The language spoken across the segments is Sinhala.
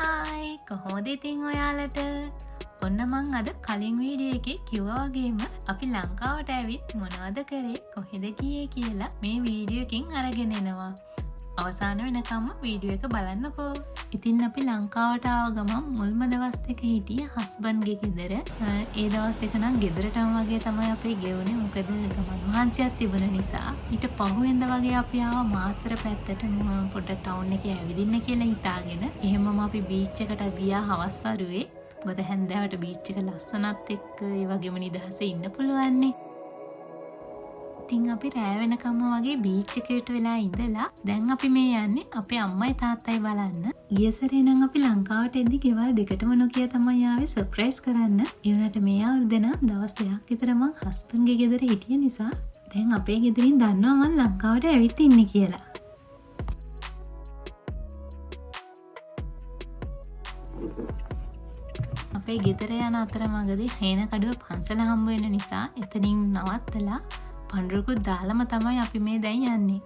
හායි කොහොමද ඉතින් ඔයාලට ඔන්න මං අද කලින් වීඩියෝ එකේ කිව්වා වගේම අපි ලංකාවට ඇවිත් මොනවද කරේ කොහෙද ගියේ කියලා මේ වීඩියෝ එකෙන් අරගෙන එනවා. අවසාන වෙනකම්ම වීඩියෝ එක බලන්නකෝ. ඉතින් අපි ලංකාවට ආව ගමන් මුල්ම දවස් දෙක හිටියේ හස්බන්ඩ්ගේ ගෙදර. ඒ දවස් දෙක නම් ගෙදරටම වගේ තමයි අපි ගෙවුනේ. මොකද ගමන් මහන්සියක් තිබුණ නිසා. ඊට පහුවෙන්ද වගේ අපි ආව මාතර පැත්තට පොඩ්ඩක් ටවුන් එකේ ඇවිදින්න කියලා හිතාගෙන. එහෙමම අපි බීච් එකට ගියා හවස් වරුවේ. මොකද හැන්දෑවට බීච් එක ලස්සනත් එක්ක ඒ වගේම නිදහසේ ඉන්න පුළුවන් නේ. ඉතින් අපි රෑ වෙනකම්ම වගේ බීච් එකට වෙලා ඉඳලා දැන් අපි මේ යන්නේ අපේ අම්මයි තාත්තයි බලන්න. ගිය සැරේ නම් අපි ලංකාවට එද්දි ගෙවල් දෙකටම නොකිය තමයි ආවේ සර්ප්‍රයිස් කරන්න. ඒ වුණාට මේ අවුරුද්ද නම් දවස් දෙකක් විතර මං හස්බන්ඩ්ගේ ගෙදර හිටිය නිසා දැන් අපේ ගෙදරින් දන්නවා මං ලංකාවට ඇවිත් ඉන්නේ කියලා. අපේ ගෙදර යන අතරමඟදී හේනකඩුව පන්සල හම්බ වෙන නිසා එතනින් නවත්තලා පඳුරකුත් දාලම තමයි අපි මේ දැන් යන්නේ.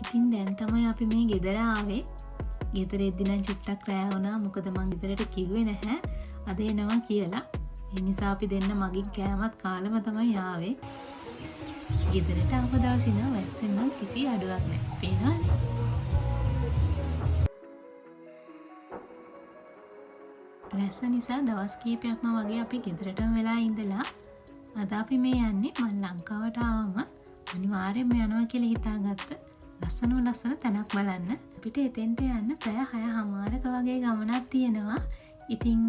ඉතින් දැන් තමයි අපි මේ ගෙදර ආවේ. ගෙදර එද්දි නම් චුට්ටක් රෑ වුණා. මොකද මං ගෙදරට කිව්වේ නැහැ අද එනවා කියලා. ඒ නිසා අපි දෙන්න මගින් කෑමත් කාලම තමයි ආවේ. ගෙදරට ආව දවසේ නම් වැස්සෙන් නම් කිසි අඩුවක් නැහැ. පේනවද? වැස්ස නිසා දවස් කීපයක්ම වගේ අපි ගෙදරටම වෙලා ඉඳලා අද අපි මේ යන්නේ මම ලංකාවට ආවම අනිවාර්යයෙන්ම යනවා කියලා හිතාගත්ත ලස්සන තැනක් බලන්න. අපිට එතෙන්ට යන්න පැය 6:00ක වගේ ගමනක් තියෙනවා. ඉතින්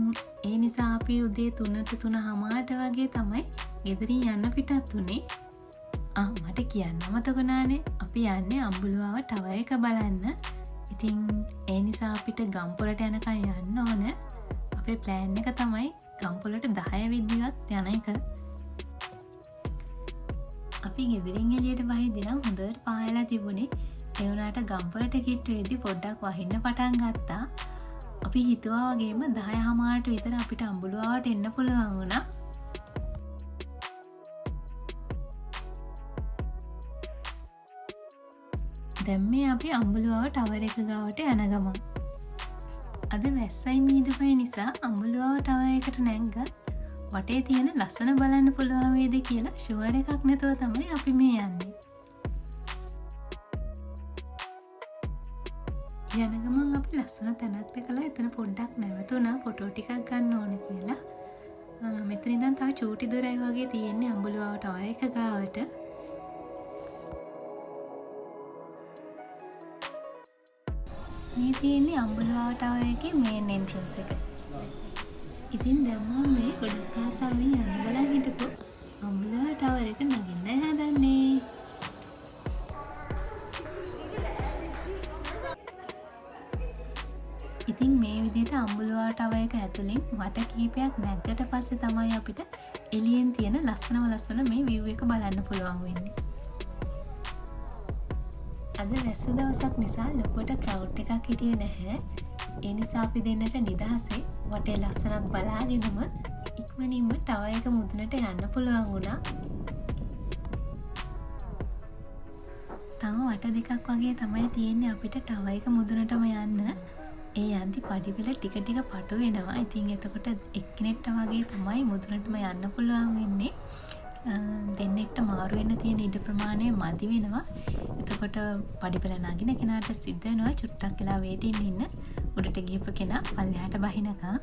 ඒ නිසා අපි උදේ 3ට 3:00ට වගේ තමයි ගෙදරින් යන්න පිටත් උනේ. මට කියන්න මතකුණානේ අපි යන්නේ අම්බුලුවාව ටවර් එක බලන්න. ඉතින් ඒ නිසා අපිට ගම්පොලට යනකම් යන්න ඕන. අපේ ප්ලෑන් එක තමයි ගම්පොලට 10 විදිහට යන එක. අපි ගෙදරින් එළියට වහිද්දී නම් හොඳට පායලා තිබුණේ. ඒ වුණාට ගම්පොලට කිට්ටු වෙද්දී පොඩ්ඩක් වහින්න පටන් ගත්තා. අපි හිතුවා වගේම 10:00ට විතර අපිට අම්බුලුවාවට එන්න පුළුවන් වුණා. දැන් මේ අපි අම්බුලුවාව ටවර් එක ගාවට යන ගමන්. අද වැස්සයි මීදුමයි නිසා අම්බුලුවාව ටවර් එකට නැංගත් වටේ තියෙන ලස්සන බලන්න පුළුවන් වේද කියලා ෂුවර් එකක් නැතුව තමයි අපි මේ යන්නේ. යන ගමන් අපි ලස්සන තැනක් දැකලා එතන පොඩ්ඩක් නැවතුණා ෆොටෝ ටිකක් ගන්න ඕන කියලා. මෙතන ඉඳන් තව චූටි දොරයි වගේ තියෙන්නේ අම්බුලුවාව ටවර් එක ගාවට. මේ තියෙන්නේ අම්බුලුවාව ටවර් එකේ මේන් එන්ට්‍රන්ස් එක. ඉතින් දැන් මම මේ ගොඩක් ආසාවෙන් යන්න බලන් හිටපු අම්බුලුවාව ටවර් එක නගින්න හදන්නේ. ඉතින් මේ විදිහට අම්බුලුවාව ටවර් එක ඇතුලෙන් වට කීපයක් නැග්ගට පස්සේ තමයි අපිට එළියෙන් තියෙන ලස්සන මේ view එක බලන්න පුළුවන් වෙන්නේ. අද වැස්ස දවසක් නිසා ලොකුවට ක්‍රවුඩ් එකක් හිටියේ නැහැ. ඒ නිසා අපි දෙන්නට නිදහසේ වටේ ලස්සනක් බලාගෙනම ඉක්මනින්ම ටවර් එක මුදුනට යන්න පුළුවන් වුණා. තව වට දෙකක් වගේ තමයි තියෙන්නේ අපිට ටවර් එක මුදුනටම යන්න. ඒ යද්දි පඩිපෙළ ටික පටු වෙනවා. ඉතින් එතකොට එක්කෙනෙක්ට වගේ තමයි මුදුනටම යන්න පුළුවන් වෙන්නේ. දෙන්නෙක්ට මාරු වෙන්න තියෙන ඉඩ ප්‍රමාණය මදි වෙනවා. එතකොට පඩිපෙළ නගින කෙනාට සිද්ධ වෙනවා චුට්ටක් වෙලා වේටින් ඉන්න. උඩට ගිහපු කෙනා පල්ලෙහාට බහිනකම්.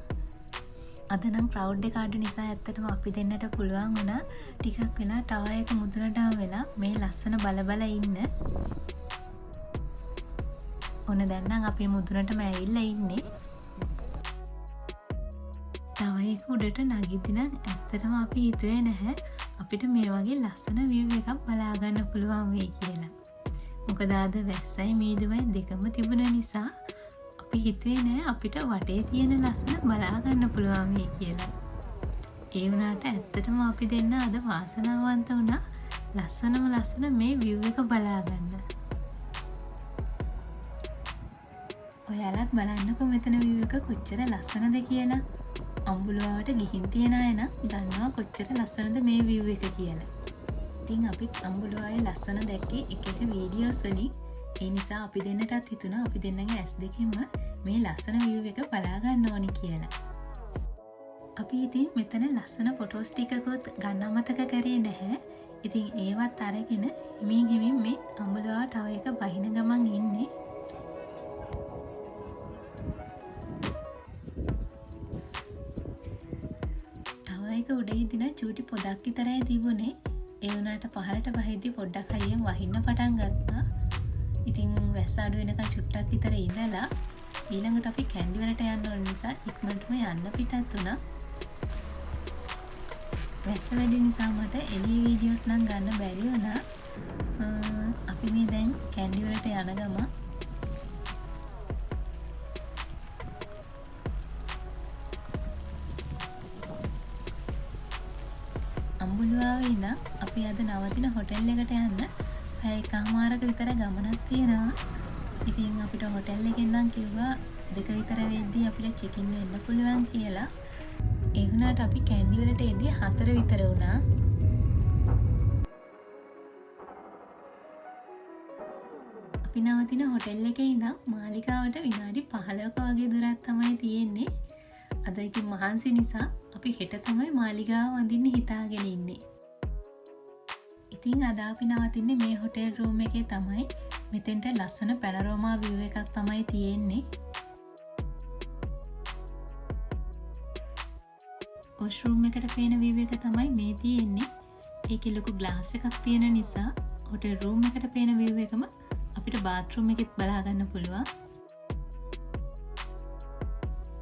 අද නම් ක්‍රවුඩ් එක අඩු නිසා ඇත්තටම අපි දෙන්නට පුළුවන් වුණා ටිකක් වෙලා ටවර් එක මුදුනටම වෙලා මේ ලස්සන බල ඉන්න. ඔන්න දැන් නම් අපි මුදුනටම ඇවිල්ලා ඉන්නේ. ටවර් එක උඩට නගිද්දි නම් ඇත්තටම අපි හිතුවේ නැහැ අපිට මේ වගේ ලස්සන view එකක් බලා ගන්න පුළුවන් වෙයි කියලා. මොකද අද වැස්සයි මීදුමයි දෙකම තිබුණ නිසා අපි හිතුවේ නෑ අපිට වටේ තියෙන ලස්සන බලා ගන්න පුළුවන් වෙයි කියලා. ඒ වුණාට ඇත්තටම අපි දෙන්න අද වාසනාවන්ත වුණා ලස්සන මේ view එක බලා ගන්න. ඔයාලත් බලන්නකෝ මෙතන view එක කොච්චර ලස්සනද කියලා. අම්බුලුවාවට ගිහින් තියෙන අය නම් දන්නවා කොච්චර ලස්සනද මේ view එක කියලා. ඉතින් අපි අම්බුලුවාවේ ලස්සන දැක්කේ එක වීඩියෝස් වලින්. ඒ නිසා අපි දෙන්නටත් හිතුණා අපි දෙන්නගේ ඇස් දෙකෙන්ම මේ ලස්සන view එක බලා ගන්න ඕනි කියලා. අපි ඉතින් මෙතන ලස්සන ෆොටෝස් ටිකකුත් ගන්න අමතක කරේ නැහැ. ඉතින් ඒවත් අරගෙන හිමින් මේ අඹලුවා ටවර් එක බහින ගමන් ඉන්නේ. ටවර් එක උඩ ඉදින චූටි පොදක් විතරයි තිබුණේ. ඒ වුණාට පහළට බහිද්දි පොඩ්ඩක් හයියෙන් වහින්න පටන් ගත්තා. ඉතින් වැස්ස අඩු වෙනකන් චුට්ටක් විතර ඉඳලා ඊළඟට අපි කැන්ඩි වලට යන්න ඕන නිසා ඉක්මනටම යන්න පිටත් වුණා. වැස්ස වැඩි නිසා මට එළිය වීඩියෝස් නම් ගන්න බැරි වුණා. අපි මේ දැන් කැන්ඩි වලට යන ගම අඹුලුවාවේ ඉඳන් අපි අද නවතින හොටෙල් එකට යන්න පැය එකමාරක විතර ගමනක් තියෙනවා. ඉතින් අපිට හොටෙල් එකෙන් නම් කිව්වා 2 විතර වෙද්දී අපිට චෙකින් වෙන්න පුළුවන් කියලා. ඒ වුණාට අපි කැන්ඩි වලට එද්දී 4 විතර වුණා. අපි නවතින හොටෙල් එකේ ඉඳන් මාලිගාවට විනාඩි 15ක වගේ දුරක් තමයි තියෙන්නේ. අද ඉතින් මහන්සි නිසා අපි හෙට තමයි මාලිගාව වඳින්න හිතාගෙන ඉන්නේ. ඉතින් අද අපි නවතින්නේ මේ හොටෙල් රූම් එකේ තමයි. මෙතෙන්ට ලස්සන පැනරෝමා view එකක් තමයි තියෙන්නේ. වොෂ්රූම් එකට පේන view එක තමයි මේ තියෙන්නේ. ඒකේ ලොකු ග්ලාස් එකක් තියෙන නිසා හොටෙල් රූම් එකට පේන view එකම අපිට බාත්රූම් එකෙත් බලා ගන්න පුළුවන්.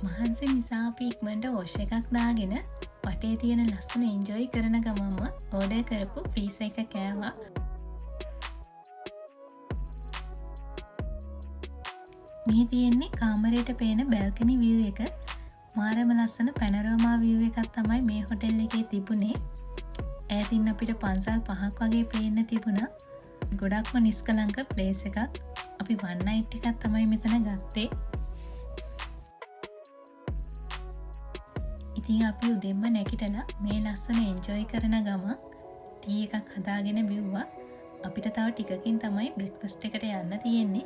මහන්සි නිසා අපි ඉක්මනට වොෂ් එකක් දාගෙන වටේ තියෙන ලස්සන එන්ජොයි කරන ගමන්ම ඕඩර් කරපු පීසා එක කෑවා. මේ තියෙන්නේ කාමරයට පේන බැල්කනි view එක. මාරම ලස්සන පැනරෝමා view එකක් තමයි මේ හොටෙල් එකේ තිබුණේ. ඈතින් අපිට පන්සල් 5ක් වගේ පේන්න තිබුණා. ගොඩක්ම නිස්කලංක ප්ලේස් එකක්. අපි වන් නයිට් එකක් තමයි මෙතන ගත්තේ. ඉතින් අපි උදෙන්ම නැගිටලා මේ ලස්සන එන්ජොයි කරන ගම ටී එකක් හදාගෙන බිව්වා. අපිට තව ටිකකින් තමයි බ්‍රෙක්ෆාස්ට් එකට යන්න තියෙන්නේ.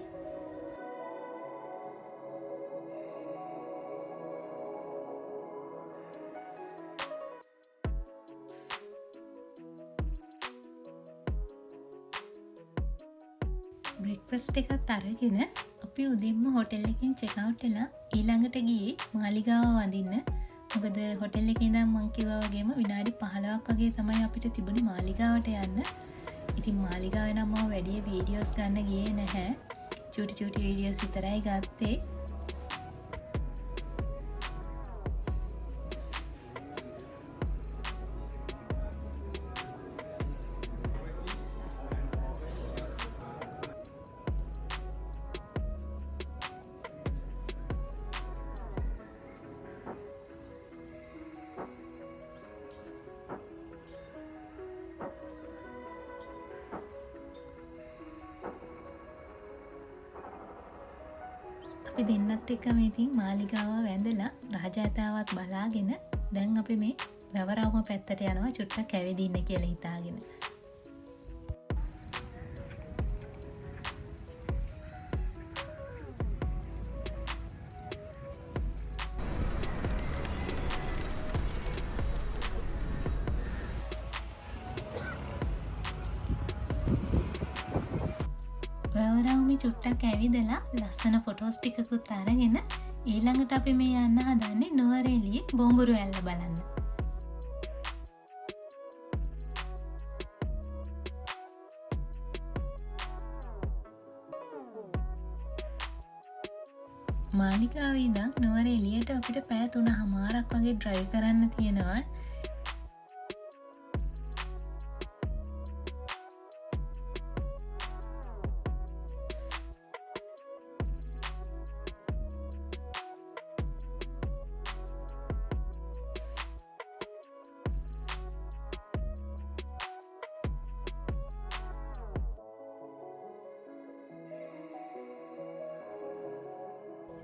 බ්‍රෙක්ෆාස්ට් එකත් අරගෙන අපි උදෙන්ම හොටෙල් එකෙන් චෙක් අවුට් වෙලා ඊළඟට ගියේ මාලිගාව වඳින්න. මොකද හොටෙල් එකේ ඉඳන් මං කිව්වා වගේම විනාඩි 15ක් වගේ තමයි අපිට තිබුණේ මාලිගාවට යන්න. ඉතින් මාලිගාවේ නම් මම වැඩි වීඩියෝස් ගන්න ගියේ නැහැ. චූටි වීඩියෝස් විතරයි ගත්තේ. අපි දෙන්නත් එක්කම ඉතින් මාලිගාව වැඳලා රාජාතාවත් බලාගෙන දැන් අපි මේ වැවරවුම පැත්තට යනවා චුට්ටක් ඇවිදින්න කියලා හිතාගෙන. වැවරවුමේ චුට්ටක් ඇවිදලා ලස්සන ෆොටෝස් ටිකකුත් අරගෙන ඊළඟට අපි මේ යන්න හදන්නේ නුවරඑළියේ බොඹුරු ඇල්ල බලන්න. මාලිගාවේ ඉඳන් නුවරඑළියට අපිට පැය 3:00ක් වගේ ඩ්‍රයිව් කරන්න තියෙනවා.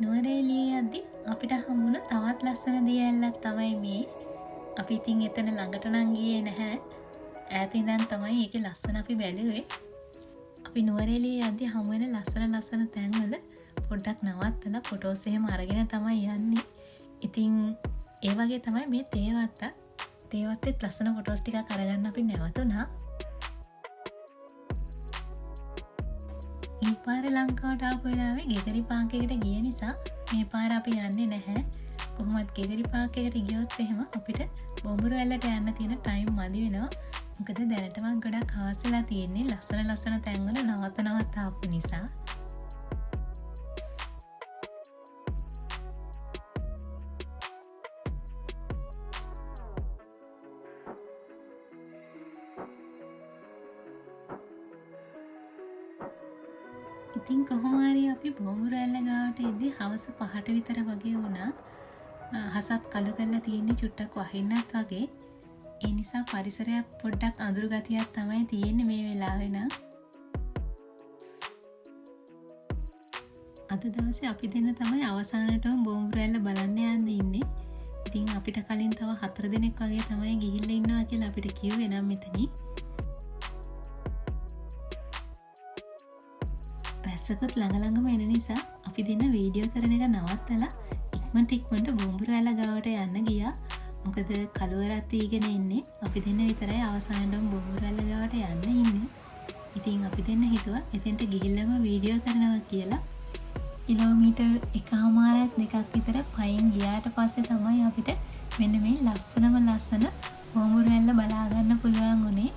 නුවරඑළියේ යද්දි අපිට හම්බුණ තවත් ලස්සන දිය ඇල්ලක් තමයි මේ. අපි ඉතින් එතන ළඟට නම් ගියේ නැහැ. ඈත ඉඳන් තමයි ඒකේ ලස්සන අපි බැලුවේ. අපි නුවරඑළිය යද්දි හමු වෙන ලස්සන තැන්වල පොඩ්ඩක් නවත්තලා ෆොටෝස් එහෙම අරගෙන තමයි යන්නේ. ඉතින් ඒ වගේ තමයි මේ තේවත්තෙත් ලස්සන ෆොටෝස් ටිකක් අරගන්න අපි නැවතුණා. මේ පාර ලංකාවට ආපු වෙලාවේ ගෙගරි පාක් එකට ගිය නිසා මේ පාර අපි යන්නේ නැහැ. කොහොමත් ගෙගරි පාක් එකට ගියොත් එහෙම අපිට බොඹුරු ඇල්ලට යන්න තියෙන ටයිම් මදි වෙනවා. මොකද දැනටමත් ගොඩක් හාස් වෙලා තියෙන්නේ ලස්සන තැන්වල නවත ආපු නිසා. ඉතින් කොහොම හරි අපි බොඹුරු ඇල්ල ගාවට එද්දි හවස 5ට විතර වගේ වුණා. හසත් කළු කරලා තියෙන්නේ චුට්ටක් වහින්නත් වගේ. ඒ නිසා පරිසරයක් පොඩ්ඩක් අඳුරු ගතියක් තමයි තියෙන්නේ මේ වෙලාවේ නම්. අද දවසේ අපි දෙන්න තමයි අවසානටම බොඹුරු ඇල්ල බලන්න යන්න ඉන්නේ. ඉතින් අපිට කලින් තව 4 දෙනෙක් වගේ තමයි ගිහිල්ලා ඉන්නවා කියලා අපිට කිව්වේ නම් මෙතනින්. වැස්සකුත් ළඟම එන නිසා අපි දෙන්න වීඩියෝ කරන එක නවත්තලා ඉක්මනට බොඹුරු ඇල්ල ගාවට යන්න ගියා. මොකද කළුවරත් වීගෙන එන්නේ අපි දෙන්න විතරයි අවසානටම බොඹුරු ඇල්ල ගාවට යන්න ඉන්නේ. ඉතින් අපි දෙන්න හිතුවා එතෙන්ට ගිහිල්ලාම වීඩියෝ කරනවා කියලා. කිලෝමීටර් 1.5 2ක් විතර පයින් ගියාට පස්සේ තමයි අපිට මෙන්න මේ ලස්සන බොඹුරු ඇල්ල බලා ගන්න පුළුවන් උනේ.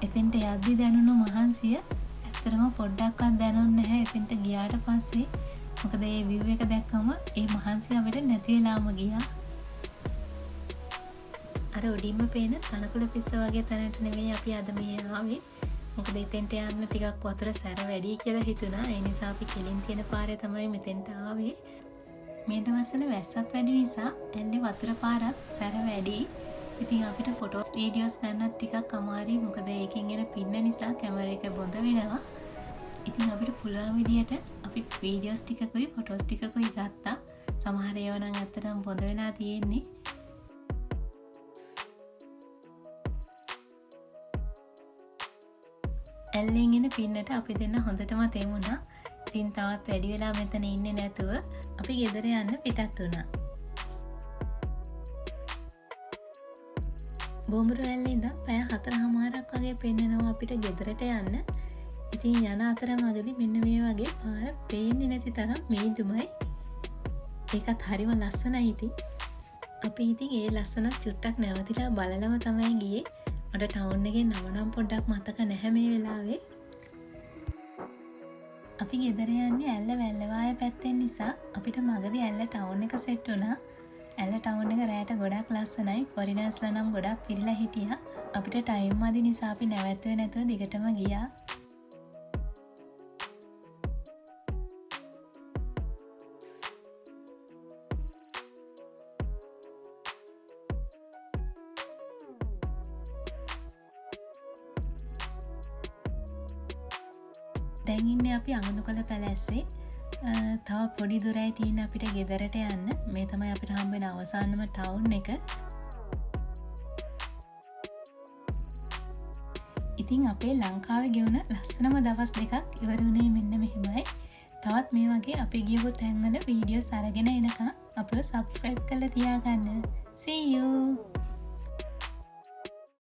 එතෙන්ට යද්දි දැනුණු මහන්සිය ඇත්තටම පොඩ්ඩක්වත් දැනුන්නේ නැහැ එතෙන්ට ගියාට පස්සේ. මොකද මේ view එක දැක්කම ඒ මහන්සිය අපිට නැති වෙලාම ගියා. අර උඩින්ම පේන තනකොළ පිස්ස වගේ තැනට නෙමෙයි අපි අද මේ ආවේ. මොකද එතෙන්ට යන්න ටිකක් වතුර සැර වැඩි කියලා හිතුණා. ඒ නිසා අපි කෙලින් තියෙන පාරේ තමයි මෙතෙන්ට ආවේ. මේ දවස්වල වැස්සත් වැඩි නිසා ඇල්ලේ වතුර පාරත් සැර වැඩි. ඉතින් අපිට ෆොටෝස් වීඩියෝස් ගන්නත් ටිකක් අමාරුයි. මොකද ඒකෙන් එන පින්න නිසා කැමරා එක බොඳ වෙනවා. ඉතින් අපිට පුළුවන් විදියට අපි වීඩියෝස් ටිකකුයි ෆොටෝස් ටිකකුයි ගත්තා. සමහර ඒවා නම් ඇත්තටම බොඳ වෙලා තියෙන්නේ. ඇල්ලෙන් එන පින්නට අපි දෙන්න හොඳටම තෙමුණා. ඉතින් තවත් වැඩි වෙලා මෙතන ඉන්නේ නැතුව අපි ගෙදර යන්න පිටත් වුණා. බොඹුරු ඇල්ලේ ඉඳන් පැය 4:00ක් වගේ පෙන්නනවා අපිට ගෙදරට යන්න. ඉතින් යන අතරමඟදී මෙන්න මේ වගේ පාර පේන්නේ නැති තරම් මීදුමයි. ඒකත් හරිම ලස්සනයි ඉතින්. අපි ඉතින් ඒ ලස්සන චුට්ටක් නැවතිලා බලලම තමයි ගියේ. මට ටවුන් එකේ නම නම් පොඩ්ඩක් මතක නැහැ මේ වෙලාවේ. අපි ගෙදර යන්නේ ඇල්ල වැල්ලවාය පැත්තෙන් නිසා අපිට මගදී ඇල්ල ටවුන් එක සෙට් වුණා. ඇල්ල ටවුන් එක රැයට ගොඩක් ලස්සනයි. ෆොරිනර්ස්ලා නම් ගොඩක් පිරීලා හිටියා. අපිට ටයිම් මදි නිසා අපි නැවැත්තුවේ නැතුව දිගටම ගියා. දැන් ඉන්නේ අපි අඟුණුකොළ පැලැස්සේ. තව පොඩි දුරයි තියෙන අපිට ගෙදරට යන්න. මේ තමයි අපිට හම්බ වෙන අවසානම ටවුන් එක. ඉතින් අපේ ලංකාවේ ගෙවුන ලස්සනම දවස් දෙකක් ඉවර වුණේ මෙන්න මෙහෙමයි. තවත් මේ වගේ අපි ගියපු තැන්වල වීඩියෝස් අරගෙන එනකම් අපිව subscribe කරලා තියාගන්න. See you!